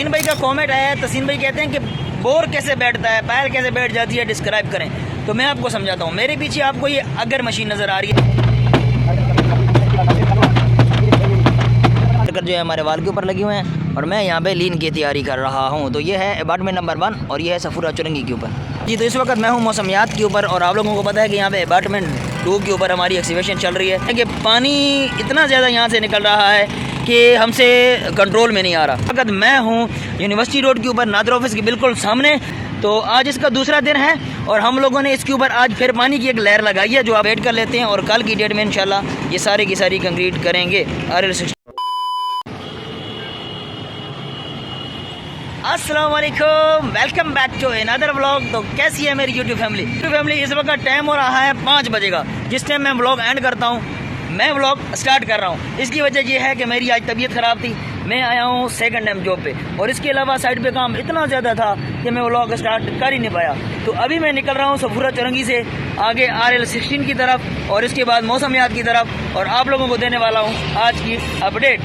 तसीन भाई का कमेंट आया है। तसीन भाई कहते हैं कि बोर कैसे बैठता है, पैर कैसे बैठ जाती है, डिस्क्राइब करें। तो मैं आपको समझाता हूँ। मेरे पीछे आपको ये अगर मशीन नज़र आ रही है, जो है हमारे वाल के ऊपर लगे हुए हैं और मैं यहाँ पे लीन की तैयारी कर रहा हूँ। तो ये है अपार्टमेंट नंबर 1 और ये है सफूरा चुरंगी के ऊपर जी। तो इस वक्त मैं हूँ मौसमियात के ऊपर और आप लोगों को पता है कि यहाँ पे अपार्टमेंट 2 के ऊपर हमारी एक्सीवेशन चल रही है कि पानी इतना ज़्यादा यहाँ से निकल रहा है कि हमसे कंट्रोल में नहीं आ रहा। वक्त मैं हूँ यूनिवर्सिटी रोड के ऊपर नादर ऑफिस के बिल्कुल सामने। तो आज इसका दूसरा दिन है और हम लोगों ने इसके ऊपर आज फिर पानी की एक लहर लगाई है जो आप वेट कर लेते हैं और कल की डेट में इंशाल्लाह ये सारी की सारी कंक्रीट करेंगे। अस्सलाम वालेकुम, welcome back to another vlog. तो कैसी है मेरी यूट्यूब फैमिली। इस वक्त टाइम हो रहा है 5 बजे का, जिस टाइम मैं व्लॉग एंड करता हूँ मैं व्लॉग स्टार्ट कर रहा हूँ। इसकी वजह यह है कि मेरी आज तबीयत ख़राब थी, मैं आया हूँ सेकंड टाइम जॉब पे और इसके अलावा साइड पे काम इतना ज़्यादा था कि मैं व्लॉग स्टार्ट कर ही नहीं पाया। तो अभी मैं निकल रहा हूँ सफूरा चुरंगी से आगे RL16 की तरफ और इसके बाद मौसमियात की तरफ और आप लोगों को देने वाला हूँ आज की अपडेट।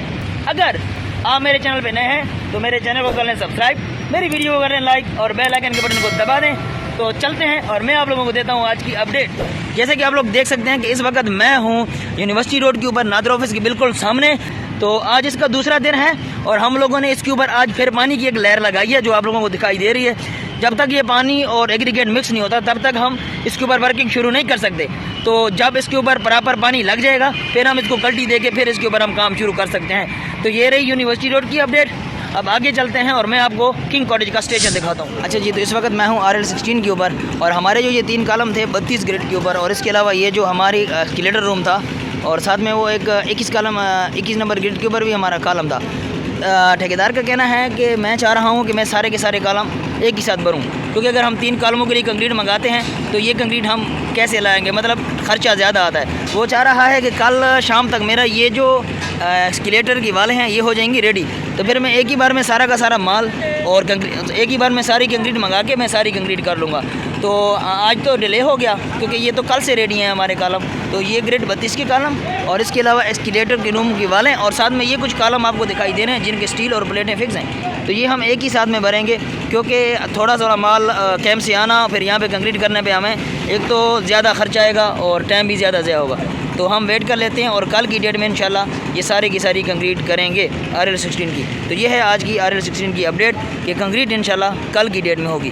अगर आप मेरे चैनल पे नए हैं तो मेरे चैनल को कर लें सब्सक्राइब, मेरी वीडियो को कर लें लाइक और बेल आइकन के बटन को दबा दें। तो चलते हैं और मैं आप लोगों को देता हूं आज की अपडेट। जैसे कि आप लोग देख सकते हैं कि इस वक्त मैं हूं यूनिवर्सिटी रोड के ऊपर नादर ऑफिस के बिल्कुल सामने। तो आज इसका दूसरा दिन है और हम लोगों ने इसके ऊपर आज फिर पानी की एक लहर लगाई है जो आप लोगों को दिखाई दे रही है। जब तक ये पानी और एग्रीगेट मिक्स नहीं होता तब तक हम इसके ऊपर वर्किंग शुरू नहीं कर सकते। तो जब इसके ऊपर प्रॉपर पानी लग जाएगा फिर हम इसको कल्टी दे के फिर इसके ऊपर हम काम शुरू कर सकते हैं। तो ये रही यूनिवर्सिटी रोड की अपडेट। अब आगे चलते हैं और मैं आपको किंग कॉटेज का स्टेशन दिखाता हूँ। अच्छा जी, तो इस वक्त मैं हूँ RL16 के ऊपर और हमारे जो ये 3 कॉलम थे 32 ग्रेड के ऊपर और इसके अलावा ये जो हमारी स्केलेटर रूम था और साथ में वो एक 21 नंबर ग्रेड के ऊपर भी हमारा कॉलम था। ठेकेदार का कहना है कि मैं चाह रहा हूँ कि मैं सारे के सारे कॉलम एक ही साथ भरूँ, क्योंकि अगर हम 3 कॉलमों के लिए कंक्रीट मंगाते हैं तो ये कंक्रीट हम कैसे लाएंगे, मतलब खर्चा ज़्यादा आता है। वो चाह रहा है कि कल शाम तक मेरा ये जो स्केलेटर की वाले हैं ये हो जाएंगी रेडी। तो फिर मैं एक ही बार में सारा का सारा माल और कंक्रीट एक ही बार में सारी कंक्रीट मंगा के मैं सारी कंक्रीट कर लूँगा। तो आज तो डिले हो गया क्योंकि ये तो कल से रेडी हैं हमारे कॉलम। तो ये ग्रेड 32 के कॉलम और इसके अलावा स्केलेटर के रूम की वाले और साथ में ये कुछ कॉलम आपको दिखाई दे रहे हैं जिनके स्टील और प्लेटें फिक्स हैं। तो ये हम एक ही साथ में भरेंगे क्योंकि थोड़ा माल कैंप से आना फिर यहाँ पे कंक्रीट करने पे हमें एक तो ज़्यादा खर्चा आएगा और टाइम भी ज़्यादा ज़्यादा होगा। तो हम वेट कर लेते हैं और कल की डेट में इंशाल्लाह ये सारी की सारी कंक्रीट करेंगे RL16 की। तो ये है आज की RL16 की अपडेट कि कंक्रीट इंशाल्लाह कल की डेट में होगी।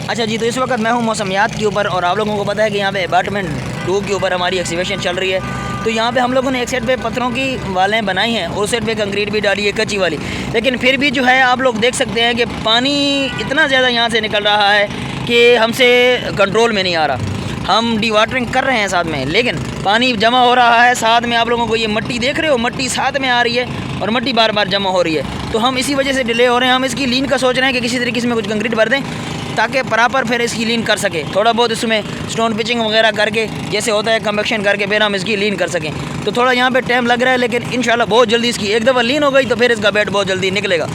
अच्छा जी, तो इस वक्त मैं हूँ मौसमियात के ऊपर और आप लोगों को पता है कि यहाँ पे अपार्टमेंट 2 के ऊपर हमारी एक्सीवेशन चल रही है। तो यहाँ पे हम लोगों ने एक साइड पे पत्थरों की वालें बनाई हैं और उस साइड पे कंक्रीट भी डाली है कच्ची वाली, लेकिन फिर भी जो है आप लोग देख सकते हैं कि पानी इतना ज़्यादा यहाँ से निकल रहा है कि हमसे कंट्रोल में नहीं आ रहा। हम डी वाटरिंग कर रहे हैं साथ में, लेकिन पानी जमा हो रहा है। साथ में आप लोगों को ये मट्टी देख रहे हो, मट्टी साथ में आ रही है और मट्टी बार बार जमा हो रही है। तो हम इसी वजह से डिले हो रहे हैं। हम इसकी लीन का सोच रहे हैं कि किसी तरीके से कुछ कंक्रीट भर दें ताकि प्रॉपर फिर इसकी लीन कर सके। थोड़ा बहुत इसमें स्टोन पिचिंग वगैरह करके जैसे होता है कम्बेक्शन करके फिर हम इसकी लीन कर सकें। तो थोड़ा यहाँ पे टाइम लग रहा है, लेकिन इंशाल्लाह बहुत जल्दी इसकी एक दफ़ा लीन हो गई तो फिर इसका बेड बहुत जल्दी निकलेगा।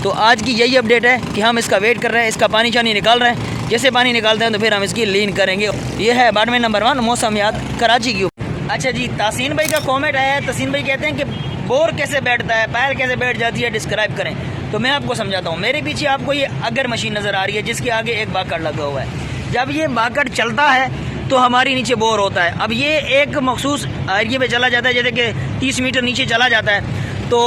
तो आज की यही अपडेट है कि हम इसका वेट कर रहे हैं, इसका पानी चानी निकाल रहे हैं। जैसे पानी निकालते हैं तो फिर हम इसकी लीन करेंगे। ये है अपार्टमेंट नंबर 1 मौसमियात कराची की। अच्छा जी, तसीन भाई का कमेंट आया है। तसीन भाई कहते हैं कि बोर कैसे बैठता है, पैर कैसे बैठ जाती है, डिस्क्राइब करें। तो मैं आपको समझाता हूँ। मेरे पीछे आपको ये अगर मशीन नज़र आ रही है जिसके आगे एक बाकड़ लगा हुआ है। जब ये बाकड़ चलता है तो हमारी नीचे बोर होता है। अब ये एक मखसूस एरिए पे चला जाता है, जैसे कि 30 मीटर नीचे चला जाता है। तो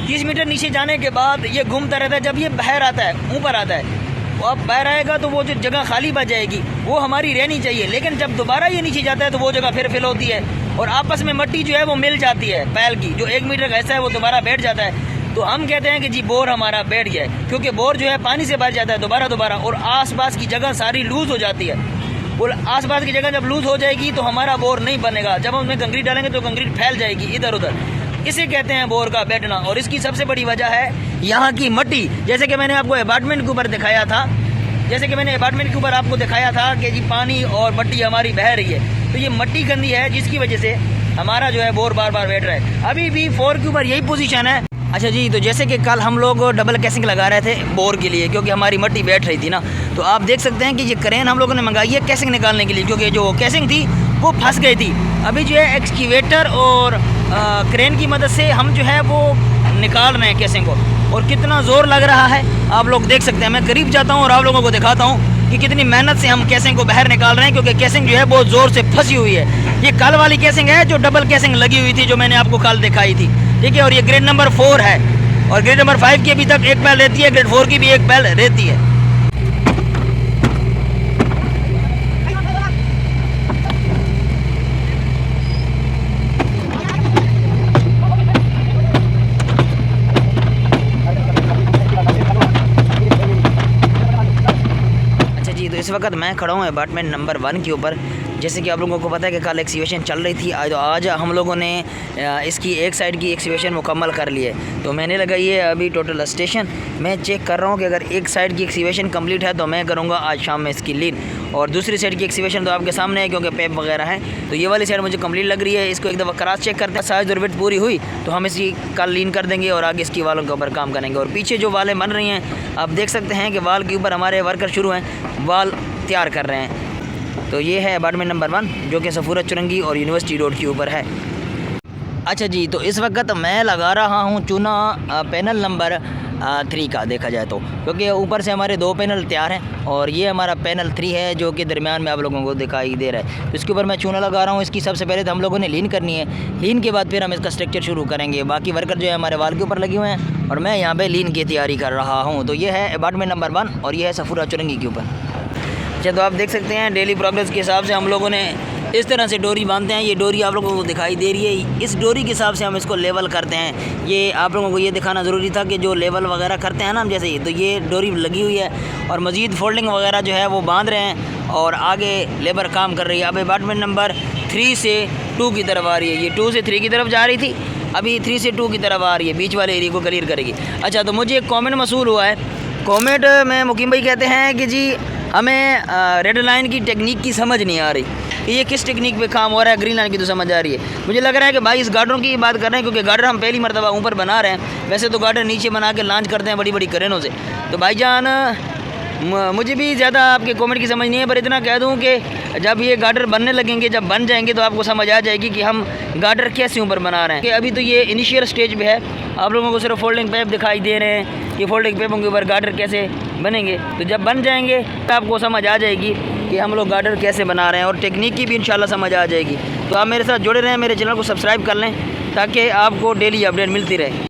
30 मीटर नीचे जाने के बाद ये घूमता रहता है। जब ये बाहर आता है, ऊपर आता है, वो अब बाहर आएगा तो वो जो जगह खाली बच जाएगी वो हमारी रहनी चाहिए। लेकिन जब दोबारा ये नीचे जाता है तो वो जगह फिर फिल होती है और आपस में मट्टी जो है वो मिल जाती है। पैल की जो 1 मीटर का हिस्सा है वो दोबारा बैठ जाता है। तो हम कहते हैं कि जी बोर हमारा बैठ गया है, क्योंकि बोर जो है पानी से भर जाता है दोबारा और आसपास की जगह सारी लूज हो जाती है। और आसपास की जगह जब लूज हो जाएगी तो हमारा बोर नहीं बनेगा। जब हम उसमें कंक्रीट डालेंगे तो कंक्रीट फैल जाएगी इधर उधर। इसे कहते हैं बोर का बैठना। और इसकी सबसे बड़ी वजह है यहाँ की मट्टी। जैसे कि मैंने आपको अपार्टमेंट के ऊपर दिखाया था कि जी पानी और मट्टी हमारी बह रही है। तो ये मट्टी गंदी है जिसकी वजह से हमारा जो है बोर बार बार बैठ रहा है। अभी भी 4 के ऊपर यही पोजीशन है। अच्छा जी, तो जैसे कि कल हम लोग डबल कैसिंग लगा रहे थे बोर के लिए, क्योंकि हमारी मट्टी बैठ रही थी ना। तो आप देख सकते हैं कि ये क्रेन हम लोगों ने मंगाई है कैसिंग निकालने के लिए, क्योंकि जो कैसिंग थी वो फंस गई थी। अभी जो है एक्सकीवेटर और क्रेन की मदद से हम जो है वो निकाल रहे हैं कैसिंग को। और कितना ज़ोर लग रहा है आप लोग देख सकते हैं। मैं करीब जाता हूँ और आप लोगों को दिखाता हूँ कि कितनी मेहनत से हम केसिंग को बाहर निकाल रहे हैं, क्योंकि केसिंग जो है बहुत ज़ोर से फंसी हुई है। ये कल वाली केसिंग है जो डबल केसिंग लगी हुई थी, जो मैंने आपको कल दिखाई थी, ठीक है। और ये ग्रेड नंबर 4 है और ग्रेड नंबर 5 की अभी तक एक बैल रहती है, ग्रेड 4 की भी एक बैल रहती है। तो इस वक्त मैं खड़ा हूँ अपार्टमेंट नंबर 1 के ऊपर। जैसे कि आप लोगों को पता है कि कल एक्सीवेशन चल रही थी, आज हम लोगों ने इसकी एक साइड की एक्सीवेशन मुकम्मल कर ली है। तो मैंने लगाई है अभी टोटल स्टेशन। मैं चेक कर रहा हूँ कि अगर एक साइड की एक्सीवेशन कंप्लीट है तो मैं करूँगा आज शाम में इसकी लीन, और दूसरी साइड की एक्सीवेशन तो आपके सामने है क्योंकि पेप वगैरह है। तो ये वाली साइड मुझे कंप्लीट लग रही है। इसको एक दफ़ा क्रॉस चेक करते हैं, साइज और विड्थ पूरी हुई तो हम इसकी कल लीन कर देंगे और आगे इसकी वालों के ऊपर काम करेंगे। और पीछे जो वालें बन रही हैं आप देख सकते हैं कि वाल के ऊपर हमारे वर्कर शुरू हैं, वाल तैयार कर रहे हैं। तो ये है अपार्टमेंट नंबर 1 जो कि सफूरा चुरंगी और यूनिवर्सिटी रोड के ऊपर है। अच्छा जी, तो इस वक्त मैं लगा रहा हूँ चूना पैनल नंबर 3 का, देखा जाए तो, क्योंकि ऊपर से हमारे 2 पैनल तैयार हैं और ये हमारा पैनल 3 है जो कि दरमियान में आप लोगों को दिखाई दे रहा है। तो इसके ऊपर मैं चूना लगा रहा हूँ। इसकी सबसे पहले तो हम लोगों ने लीन करनी है, लीन के बाद फिर हम इसका स्ट्रक्चर शुरू करेंगे। बाकी वर्कर जो है हमारे वाल के ऊपर लगे हुए हैं और मैं यहाँ पर लीन की तैयारी कर रहा हूँ। तो ये है अपार्टमेंट नंबर 1 और ये है सफूरा चुरंगी के ऊपर। अच्छा, तो आप देख सकते हैं डेली प्रोग्रेस के हिसाब से हम लोगों ने इस तरह से डोरी बांधते हैं। ये डोरी आप लोगों को दिखाई दे रही है, इस डोरी के हिसाब से हम इसको लेवल करते हैं। ये आप लोगों को ये दिखाना ज़रूरी था कि जो लेवल वगैरह करते हैं ना हम, जैसे तो ये डोरी लगी हुई है और मज़ीद फोल्डिंग वगैरह जो है वो बांध रहे हैं और आगे लेबर काम कर रही है। अब अपार्टमेंट नंबर 3 से 2 की तरफ आ रही है। ये 2 से 3 की तरफ जा रही थी, अभी 3 से 2 की तरफ आ रही है, बीच वाले एरिया को क्लियर करेगी। अच्छा, तो मुझे एक कॉमेंट मसूल हुआ है। कॉमेंट में मुकीम भाई कहते हैं कि जी हमें रेड लाइन की टेक्निक की समझ नहीं आ रही कि ये किस टेक्निक पे काम हो रहा है। ग्रीन लाइन की तो समझ आ रही है। मुझे लग रहा है कि भाई इस गार्डरों की बात कर रहे हैं, क्योंकि गार्डर हम पहली मरतबा ऊपर बना रहे हैं। वैसे तो गार्डर नीचे बना के लॉन्च करते हैं बड़ी बड़ी क्रेनों से। तो भाईजान मुझे भी ज़्यादा आपके कमेंट की समझ नहीं है, पर इतना कह दूं कि जब ये गार्डर बनने लगेंगे, जब बन जाएंगे तो आपको समझ आ जाएगी कि हम गार्डर कैसे ऊपर बना रहे हैं। कि अभी तो ये इनिशियल स्टेज पे है, आप लोगों को सिर्फ फोल्डिंग पैप दिखाई दे रहे हैं कि फोल्डिंग पैपों के ऊपर गार्डर कैसे बनेंगे। तो जब बन जाएंगे तो आपको समझ आ जाएगी कि हम लोग गार्डर कैसे बना रहे हैं और टेक्निक की भी इंशाल्लाह समझ आ जाएगी। तो आप मेरे साथ जुड़े रहें, मेरे चैनल को सब्सक्राइब कर लें ताकि आपको डेली अपडेट मिलती रहे।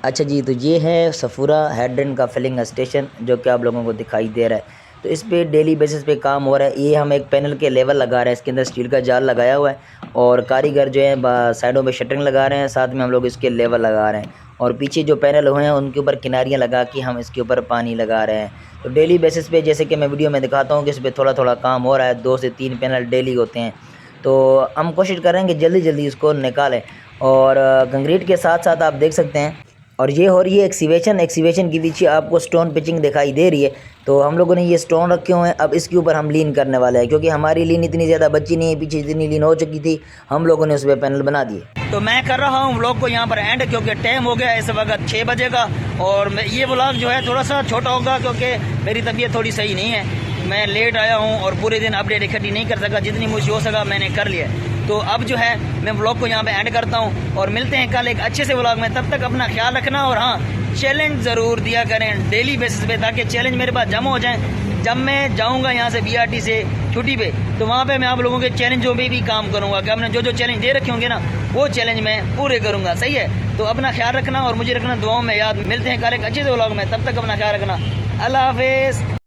अच्छा जी, तो ये है सफूरा हेड का फिलिंग स्टेशन जो कि आप लोगों को दिखाई दे रहा है। तो इस पे डेली बेसिस पे काम हो रहा है। ये हम एक पैनल के लेवल लगा रहे हैं, इसके अंदर स्टील का जाल लगाया हुआ है और कारीगर जो है साइडों पे शटरिंग लगा रहे हैं, साथ में हम लोग इसके लेवल लगा रहे हैं। और पीछे जो पैनल हुए हैं उनके ऊपर किनारियाँ लगा के हम इसके ऊपर पानी लगा रहे हैं। तो डेली बेसिस पे जैसे कि मैं वीडियो में दिखाता हूँ कि इस पर थोड़ा थोड़ा काम हो रहा है। 2 से 3 पैनल डेली होते हैं। तो हम कोशिश करेंगे जल्दी जल्दी इसको निकालें। और कंक्रीट के साथ साथ आप देख सकते हैं, और ये हो रही है एक्सीवेशन के पीछे आपको स्टोन पिचिंग दिखाई दे रही है। तो हम लोगों ने ये स्टोन रखे हुए हैं, अब इसके ऊपर हम लीन करने वाले हैं, क्योंकि हमारी लीन इतनी ज़्यादा बची नहीं है, पीछे इतनी लीन हो चुकी थी, हम लोगों ने उस पर पैनल बना दिए। तो मैं कर रहा हूँ व्लॉग को यहाँ पर एंड, क्योंकि टाइम हो गया इस वक्त 6 बजे का। और ये व्लॉग जो है थोड़ा सा छोटा होगा क्योंकि मेरी तबीयत थोड़ी सही नहीं है, मैं लेट आया हूँ और पूरे दिन अपडेट इकट्ठी नहीं कर सका। जितनी मुझे हो सका मैंने कर लिया। तो अब जो है मैं व्लॉग को यहाँ पे एंड करता हूँ और मिलते हैं कल एक अच्छे से व्लॉग में। तब तक अपना ख्याल रखना और हाँ, चैलेंज ज़रूर दिया करें डेली बेसिस पे, ताकि चैलेंज मेरे पास जमा हो जाए। जब मैं जाऊँगा यहाँ से BRT से छुट्टी पे, तो वहाँ पे मैं आप लोगों के चैलेंजों पे भी काम करूँगा कि आपने जो जो चैलेंज दे रखे होंगे ना, वो चैलेंज मैं पूरे करूँगा। सही है? तो अपना ख्याल रखना और मुझे रखना दुआओं में याद। मिलते हैं कल एक अच्छे से व्लॉग में, तब तक अपना ख्याल रखना। अल्लाह हाफिज़।